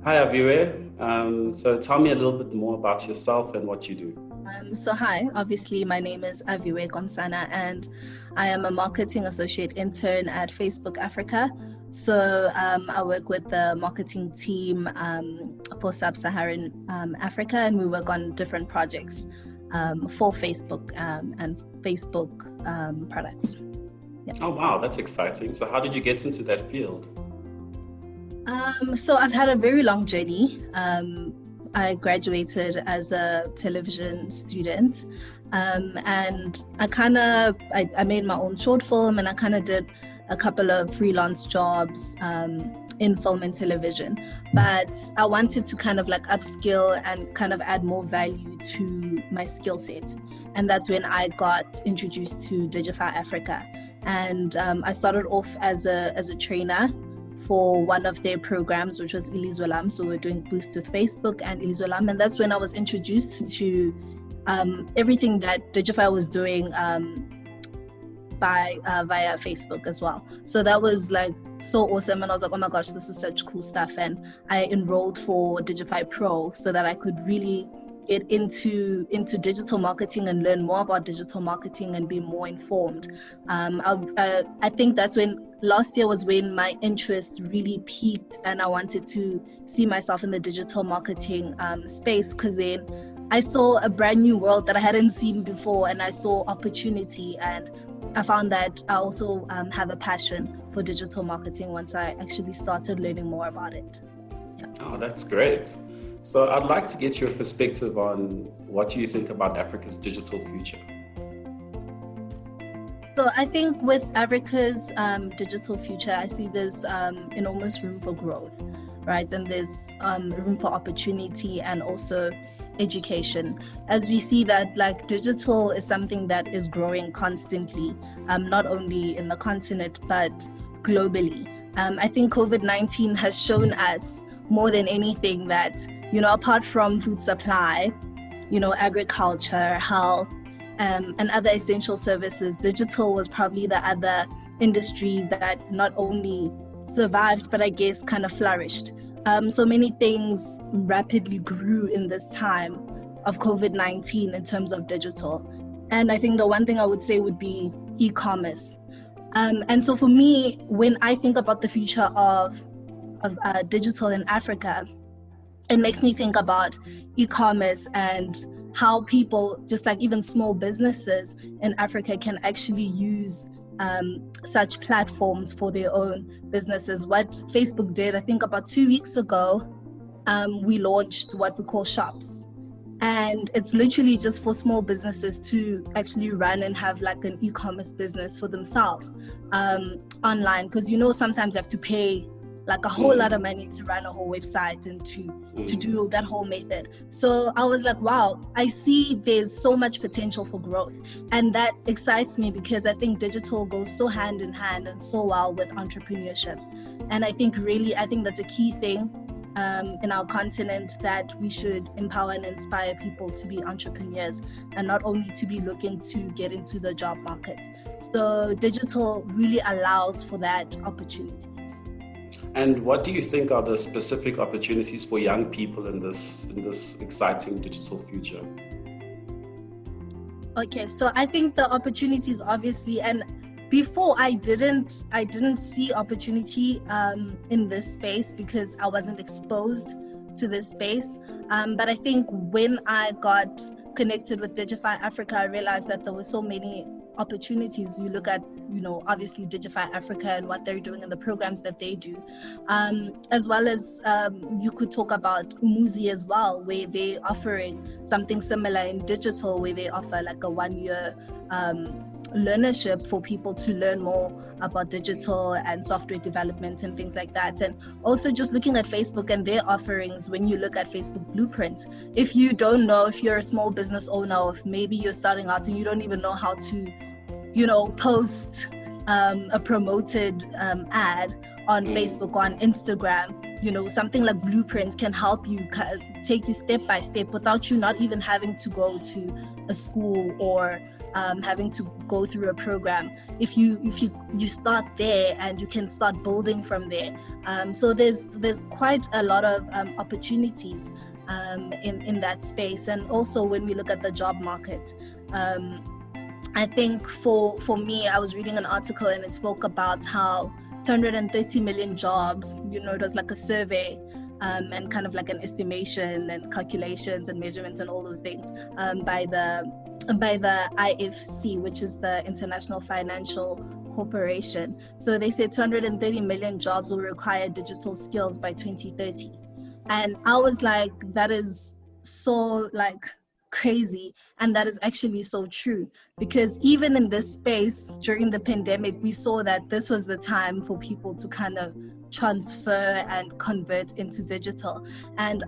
Hi, Aviwe. So tell me a little bit more about yourself and what you do. Hi, obviously my name is Aviwe Komsana and I am a marketing associate intern at Facebook Africa. I work with the marketing team for Sub-Saharan Africa, and we work on different projects for Facebook and Facebook products. Yeah. Oh, wow, that's exciting. So how did you get into that field? I've had a very long journey. I graduated as a television student, and I made my own short film, and I kind of did a couple of freelance jobs in film and television. But I wanted to kind of like upskill and kind of add more value to my skill set, and that's when I got introduced to Digify Africa, and I started off as a trainer for one of their programs, which was Ilizwe Lam. So we're doing Boost with Facebook and Ilizwe Lam. And that's when I was introduced to everything that Digify was doing via Facebook as well. So that was like so awesome. And I was like, oh my gosh, this is such cool stuff. And I enrolled for Digify Pro so that I could really get into digital marketing and learn more about digital marketing and be more informed. I think that's when last year was when my interest really peaked, and I wanted to see myself in the digital marketing space, because then I saw a brand new world that I hadn't seen before, and I saw opportunity, and I found that I also have a passion for digital marketing once I actually started learning more about it. Yeah. Oh, that's great. So I'd like to get your perspective on what you think about Africa's digital future. So I think with Africa's digital future, I see there's enormous room for growth, right? And there's room for opportunity and also education. As we see that like digital is something that is growing constantly, not only in the continent, but globally. I think COVID-19 has shown us more than anything that, apart from food supply, agriculture, health, and other essential services, digital was probably the other industry that not only survived, but I guess kind of flourished. So many things rapidly grew in this time of COVID-19 in terms of digital. And I think the one thing I would say would be e-commerce. And so for me, when I think about the future of digital in Africa, it makes me think about e-commerce and how people, just like even small businesses in Africa, can actually use such platforms for their own businesses. What Facebook did, I think about 2 weeks ago, we launched what we call shops. And it's literally just for small businesses to actually run and have like an e-commerce business for themselves online. Because sometimes you have to pay like a whole lot of money to run a whole website and to do that whole method. So I was like, wow, I see there's so much potential for growth. And that excites me because I think digital goes so hand in hand and so well with entrepreneurship. And I think that's a key thing in our continent, that we should empower and inspire people to be entrepreneurs and not only to be looking to get into the job market. So digital really allows for that opportunity. And what do you think are the specific opportunities for young people in this exciting digital future? Okay, so I think the opportunities obviously, and before I didn't see opportunity in this space because I wasn't exposed to this space. But I think when I got connected with Digify Africa, I realized that there were so many opportunities. You look at, obviously Digify Africa and what they're doing and the programs that they do, as well as you could talk about Umuzi as well, where they're offering something similar in digital, where they offer like a 1-year learnership for people to learn more about digital and software development and things like that. And also just looking at Facebook and their offerings, when you look at Facebook Blueprint, if you don't know, if you're a small business owner, or if maybe you're starting out and you don't even know how to post a promoted ad on Facebook or on Instagram, something like Blueprints can help you take you step by step without you not even having to go to a school or having to go through a program. If you start there and you can start building from there. So there's quite a lot of opportunities in that space. And also when we look at the job market, I think for me, I was reading an article and it spoke about how 230 million jobs, it was like a survey, and kind of like an estimation and calculations and measurements and all those things by the IFC, which is the International Financial Corporation. So they said 230 million jobs will require digital skills by 2030. And I was like, that is so like crazy. And that is actually so true, because even in this space during the pandemic, we saw that this was the time for people to kind of transfer and convert into digital. And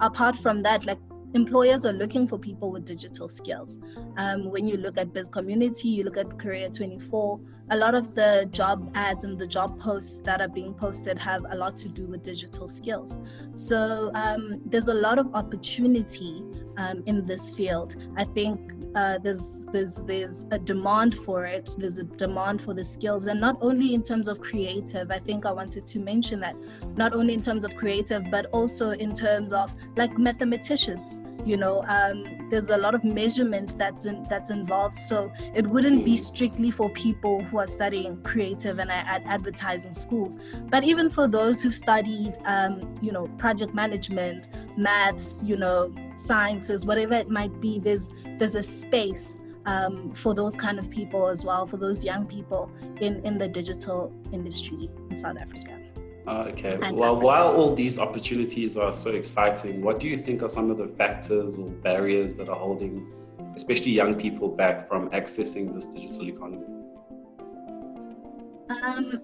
apart from that, like, employers are looking for people with digital skills. When you look at Biz Community, you look at Career 24, a lot of the job ads and the job posts that are being posted have a lot to do with digital skills. So there's a lot of opportunity in this field. I think there's a demand for it. There's a demand for the skills, and not only in terms of creative. I think I wanted to mention that not only in terms of creative, but also in terms of like mathematicians. There's a lot of measurement that's involved. So it wouldn't be strictly for people who are studying creative and at advertising schools, but even for those who've studied, project management, maths, sciences, whatever it might be. There's a space for those kind of people as well, for those young people in the digital industry in South Africa. Okay. Well, while all these opportunities are so exciting, what do you think are some of the factors or barriers that are holding, especially young people, back from accessing this digital economy?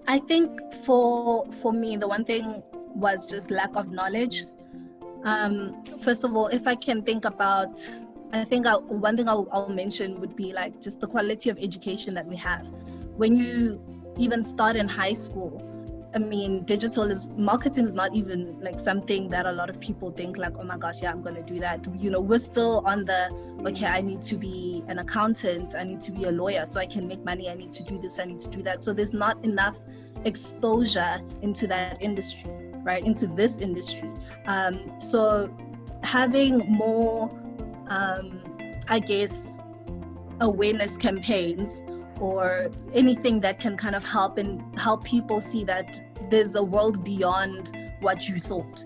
I think for me, the one thing was just lack of knowledge. First of all, if I can think about, one thing I'll mention would be like just the quality of education that we have. When you even start in high school, I mean, marketing is not even like something that a lot of people think like, oh my gosh, yeah, I'm going to do that. We're still on okay, I need to be an accountant, I need to be a lawyer so I can make money, I need to do this, I need to do that. So there's not enough exposure into that industry, right? Into this industry. So having more, awareness campaigns or anything that can kind of help people see that there's a world beyond what you thought.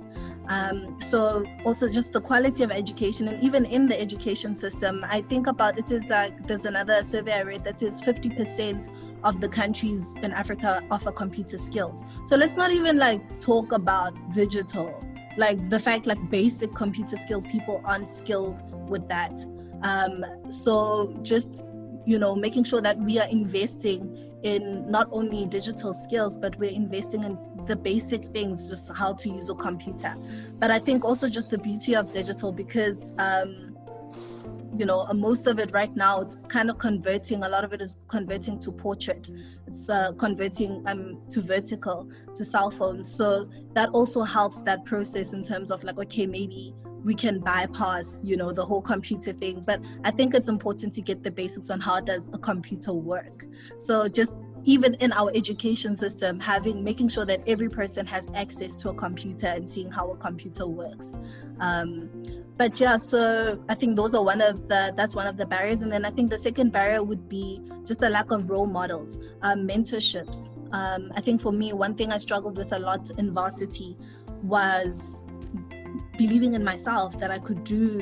So also just the quality of education, and even in the education system, I think about it is like there's another survey I read that says 50% of the countries in Africa offer computer skills. So let's not even like talk about digital, like the fact like basic computer skills, people aren't skilled with that. So just making sure that we are investing in not only digital skills, but we're investing in the basic things, just how to use a computer. But I think also just the beauty of digital, because most of it right now, it's kind of converting, a lot of it is converting to portrait. It's converting to vertical, to cell phones. So that also helps that process in terms of like, okay, maybe we can bypass, the whole computer thing. But I think it's important to get the basics on how does a computer work. So just even in our education system, making sure that every person has access to a computer and seeing how a computer works. But yeah, so I think that's one of the barriers. And then I think the second barrier would be just a lack of role models, mentorships. I think for me, one thing I struggled with a lot in varsity was believing in myself that I could do,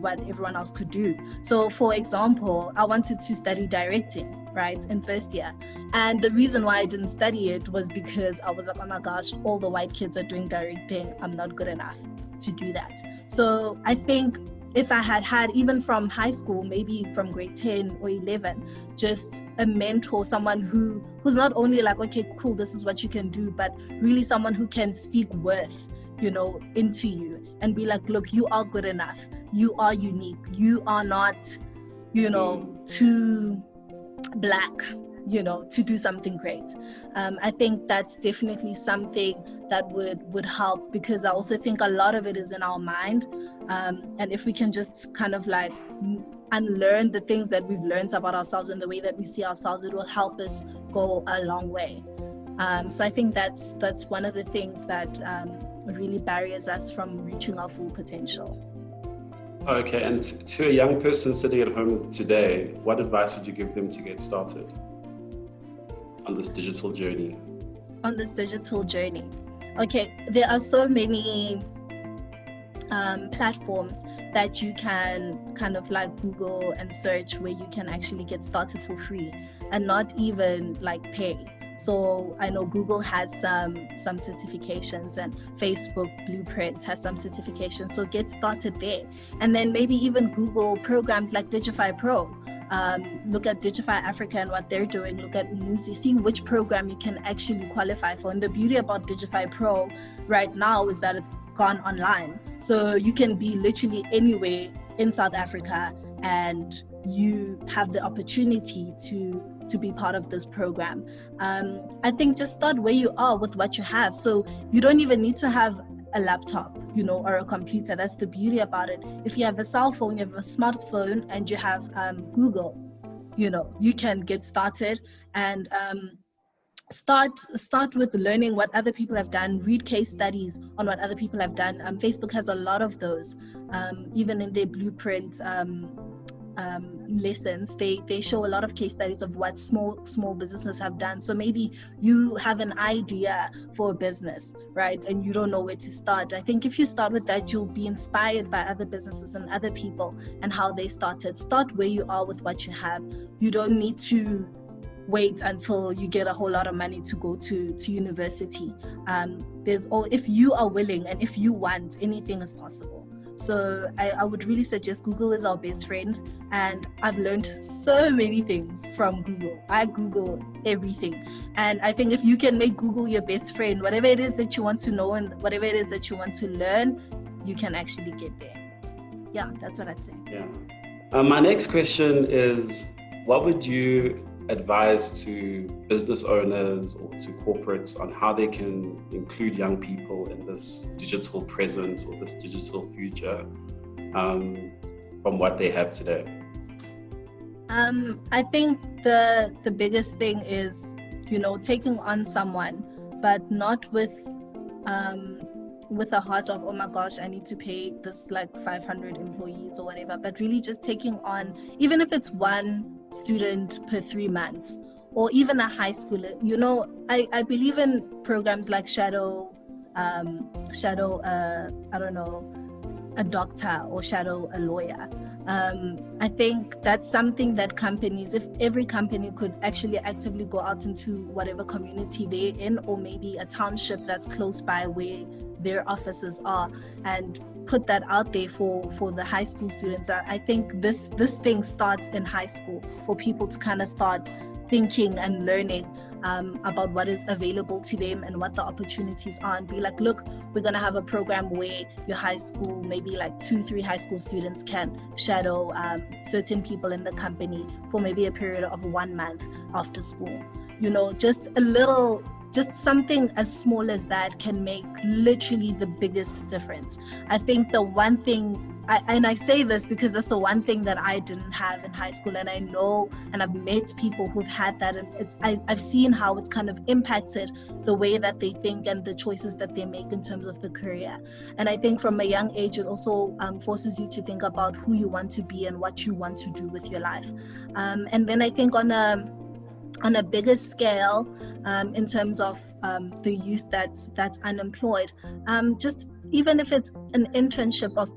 what everyone else could do. So for example, I wanted to study directing, right, in first year. And the reason why I didn't study it was because I was like, oh my gosh, all the white kids are doing directing. I'm not good enough to do that. So I think if I had even from high school, maybe from grade 10 or 11, just a mentor, someone who's not only like, okay, cool, this is what you can do, but really someone who can speak worth, into you and be like, look, you are good enough. You are unique. You are not, too black, to do something great. I think that's definitely something that would help, because I also think a lot of it is in our mind. And if we can just kind of like unlearn the things that we've learned about ourselves and the way that we see ourselves, it will help us go a long way. So I think that's one of the things that really barriers us from reaching our full potential. Okay, and to a young person sitting at home today, what advice would you give them to get started on this digital journey? On this digital journey. Okay, there are so many platforms that you can kind of like Google and search where you can actually get started for free and not even like pay. So I know Google has some certifications, and Facebook Blueprint has some certifications. So get started there. And then maybe even Google programs like Digify Pro. Look at Digify Africa and what they're doing. Look at Unusi, see which program you can actually qualify for. And the beauty about Digify Pro right now is that it's gone online. So you can be literally anywhere in South Africa and you have the opportunity to be part of this program. I think just start where you are with what you have. So you don't even need to have a laptop, or a computer. That's the beauty about it. If you have a cell phone, you have a smartphone, and you have Google, you can get started and start with learning what other people have done. Read case studies on what other people have done. Facebook has a lot of those. Even in their Blueprint lessons, they show a lot of case studies of what small businesses have done. So maybe you have an idea for a business, right, and you don't know where to start. I think if you start with that, you'll be inspired by other businesses and other people and how they started. Start where you are with what you have. You don't need to wait until you get a whole lot of money to go to university. If you are willing and if you want, anything is possible. So I would really suggest Google is our best friend, and I've learned so many things from Google. I Google everything, and I think if you can make Google your best friend, whatever it is that you want to know and whatever it is that you want to learn, you can actually get there. Yeah, that's what I'd say. Yeah. My next question is, what would you advise to business owners or to corporates on how they can include young people in this digital presence or this digital future from what they have today? I think the biggest thing is, taking on someone, but not with a heart of, oh my gosh, I need to pay this like 500 employees or whatever, but really just taking on, even if it's one student per 3 months, or even a high schooler. I believe in programs like shadow a doctor or shadow a lawyer. I think that's something that companies, if every company could actually actively go out into whatever community they're in, or maybe a township that's close by where their offices are, and put that out there for the high school students. I think this thing starts in high school for people to kind of start thinking and learning about what is available to them and what the opportunities are, and be like, look, we're going to have a program where your high school, maybe like 2-3 high school students can shadow certain people in the company for maybe a period of 1 month after school. Just something as small as that can make literally the biggest difference. I think the one thing, I say this because that's the one thing that I didn't have in high school, and I know, and I've met people who've had that, and I've seen how it's kind of impacted the way that they think and the choices that they make in terms of the career. And I think from a young age, it also forces you to think about who you want to be and what you want to do with your life. And then I think on a bigger scale, in terms of the youth that's unemployed, just even if it's an internship of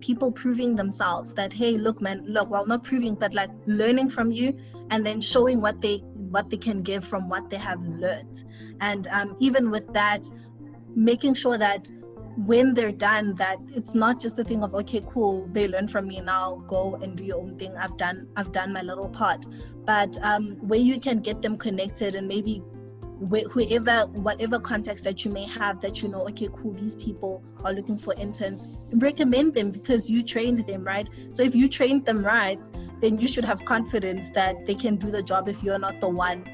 people proving themselves that, hey, look, not proving, but like learning from you, and then showing what they can give from what they have learned. And even with that, making sure that when they're done, that it's not just a thing of, okay, cool, they learn from me, now go and do your own thing, I've done my little part. But where you can get them connected, and maybe whatever context that you may have, that okay, cool, these people are looking for interns, recommend them because you trained them, right? So if you trained them right, then you should have confidence that they can do the job if you're not the one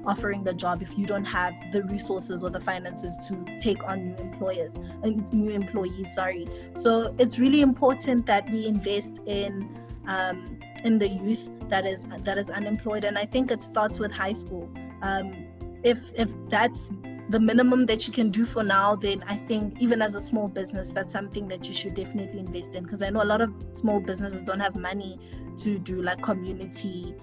offering the job, if you don't have the resources or the finances to take on new employees. So it's really important that we invest in in the youth that is unemployed. And I think it starts with high school. If that's the minimum that you can do for now, then I think even as a small business, that's something that you should definitely invest in, because I know a lot of small businesses don't have money to do like community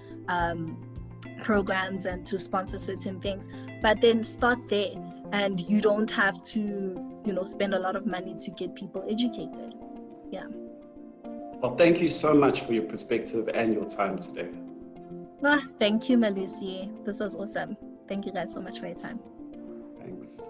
programs and to sponsor certain things. But then start there, and you don't have to, spend a lot of money to get people educated. Yeah. Well, thank you so much for your perspective and your time today. Thank you, Malusi. This was awesome. Thank you guys so much for your time. Thanks.